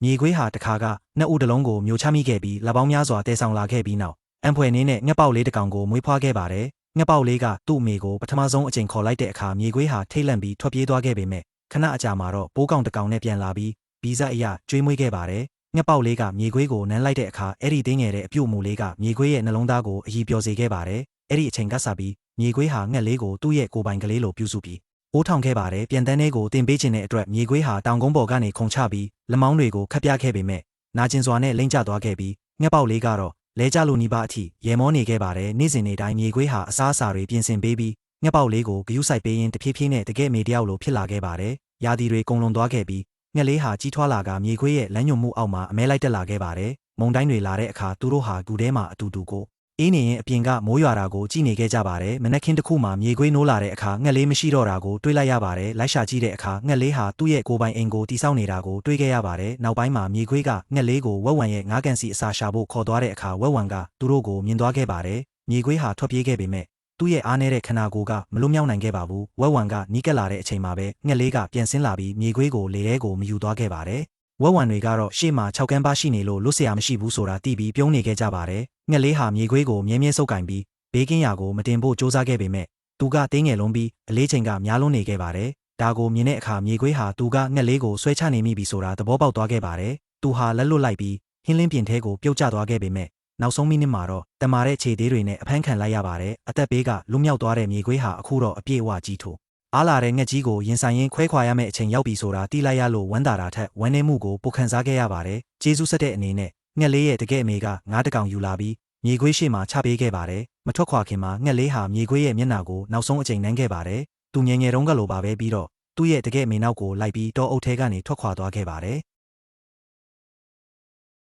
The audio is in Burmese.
မြေခွေးဟာတခါကနှစ်ဦးတလုံးကိုမျိုးချမိခဲ့ပြီးလက်ပေါင်းများစွာတည်ဆောင်လာခဲ့ပြီးနောက်အံဖွယ်နင်းနဲ့ငှက်ပေါက်လေးတစ်ကောင်ကိုမွေးဖွားခဲ့ပါတယ်ငှက်ပေါက်လေးကသူ့အမေကိုပထမဆုံးအကြိမ်ခေါ်လိုက်တဲ့အခါမြေခွေးဟာထိတ်လန့်ပြီးထွက်ပြေးသွားခဲ့ပေမဲ့ခဏအကြာမှာတော့ပိုးကောင်တစ်ကောင်နဲ့ပြန်လာပြီးဗီဇအရကျွေးမွေးခဲ့ပါတယ်ငှက်ပေါက်လေးကမြေခွေးကိုနမ်းလိုက်တဲ့အခါအဲ့ဒီတင်းငယ်တဲ့အပြုတ်မူလေးကမြေခွေးရဲ့နှလုံးသားကိုအည်ပျော်စေခဲ့ပါတယ်အဲ့ဒီအချိန်ကစပြီးမြေခွေးဟာငှက်လေးကိုသူ့ရဲ့ကိုယ်ပိုင်ကလေးလိုပြုစုပြီးအိုးထောင်ခဲ့ပါတယ်ပြန်တန်းလေးကိုတင်ပေးခြင်းတဲ့အတွက်မြေခွေးဟာတောင်ကုန်းပေါ်ကနေခုန်ချပြီးလက်မောင်းတွေကိုခတ်ပြခဲ့ပေမဲ့နာကျင်စွာနဲ့လိမ့်ကျသွားခဲ့ပြီးငှက်ပေါက်လေးကတော့လဲကျလို့နီးပါးအထိရေမောနေခဲ့ပါတယ်နေ့စဉ်နေ့တိုင်းမြေခွေးဟာအစားအစာတွေပြင်ဆင်ပေးပြီးငှက်ပေါက်လေးကိုဂရုစိုက်ပေးရင်းတဖြည်းဖြည်းနဲ့တကယ်မေတယောက်လိုဖြစ်လာခဲ့ပါတယ်ရာသီတွေကုန်လွန်သွားခဲ့ပြီးငှက်လေးဟာကြီးထွားလာကမြေခွေးရဲ့လမ်းညွှန်မှုအောက်မှာအမဲလိုက်တက်လာခဲ့ပါတယ်မုန်တိုင်းတွေလာတဲ့အခါသူတို့ဟာဂူထဲမှာအတူတူကိုအေးနေရင်အပြင်ကမိုးရွာတာကိုကြည့်နေခဲ့ကြပါတယ်မနက်ခင်းတစ်ခုမှမြေခွေးနိုးလာတဲ့အခါငှက်လေးမရှိတော့တာကိုတွေးလိုက်ရပါတယ်လိုက်ရှာကြည့်တဲ့အခါငှက်လေးဟာသူ့ရဲ့ကိုယ်ပိုင်အိမ်ကိုတိစောက်နေတာကိုတွေးခဲ့ရပါတယ်နောက်ပိုင်းမှာမြေခွေးကငှက်လေးကိုဝက်ဝံရဲ့ငါးကန်စီအစာရှာဖို့ခေါ်သွားတဲ့အခါဝက်ဝံကသူတို့ကိုမြင်သွားခဲ့ပါတယ်မြေခွေးဟာထွက်ပြေးခဲ့ပေမဲ့သူ့ရဲ့အားနည်းတဲ့ခန္ဓာကိုယ်ကမလွတ်မြောက်နိုင်ခဲ့ပါဘူးဝက်ဝံကနီးကပ်လာတဲ့အချိန်မှာပဲငှက်လေးကပြန်ဆင်းလာပြီးမြေခွေးကိုလေထဲကိုမယူသွားခဲ့ပါတယ်ဝက်ဝံတွေကတော့ရှေ့မှာ6ကန်းပါရှိနေလို့လွတ်เสียမရှိဘူးဆိုတာသိပြီးပြုံးနေခဲ့ကြပါတယ်ငှက်လေးဟာမြေခွေးကိုမြဲမြဲစုပ်ကင်ပြီးဘေးကင်းရာကိုမတင်ဖို့စူးစမ်းခဲ့ပေမဲ့သူကတင်းငယ်လုံးပြီးအလေးချိန်ကများလွန်းနေခဲ့ပါတယ်ဒါကိုမြင်တဲ့အခါမြေခွေးဟာသူကငှက်လေးကိုဆွဲချနေမိပြီဆိုတာသဘောပေါက်သွားခဲ့ပါတယ်သူဟာလက်လွတ်လိုက်ပြီးဟင်းလင်းပြင်ထဲကိုပြုတ်ကျသွားခဲ့ပေမဲ့နောက်ဆုံးမိနစ်မှာတော့တမာတဲ့ခြေသေးတွေနဲ့အဖမ်းခံလိုက်ရပါတယ်အသက်ဘေးကလွတ်မြောက်သွားတဲ့မြေခွေးဟာအခုတော့အပြည့်အဝကြီးထိုးအားလာတဲ့ငှက်ကြီးကိုရင်ဆိုင်ရင်ခွဲခွာရမယ့်အချိန်ရောက်ပြီဆိုတာသိလိုက်ရလို့ဝမ်းသာတာထက်ဝမ်းနည်းမှုကိုပိုခံစားခဲ့ရပါတယ်ကျေးဇူးဆက်တဲ့အနေနဲ့ငှက်လေးရဲ့တကယ်အမေကငါးတကောင်ယူလာပြီးမြေခွေးရှေ့မှာချပေးခဲ့ပါတယ်မထွက်ခွာခင်မှာငှက်လေးဟာမြေခွေးရဲ့မျက်နှာကိုနောက်ဆုံးအချိန်နမ်းခဲ့ပါတယ်သူငယ်ငယ်တုန်းကလိုပါပဲပြီးတော့သူ့ရဲ့တကယ်အမေနောက်ကိုလိုက်ပြီးတောအုပ်ထဲကနေထွက်ခွာသွားခဲ့ပါတယ်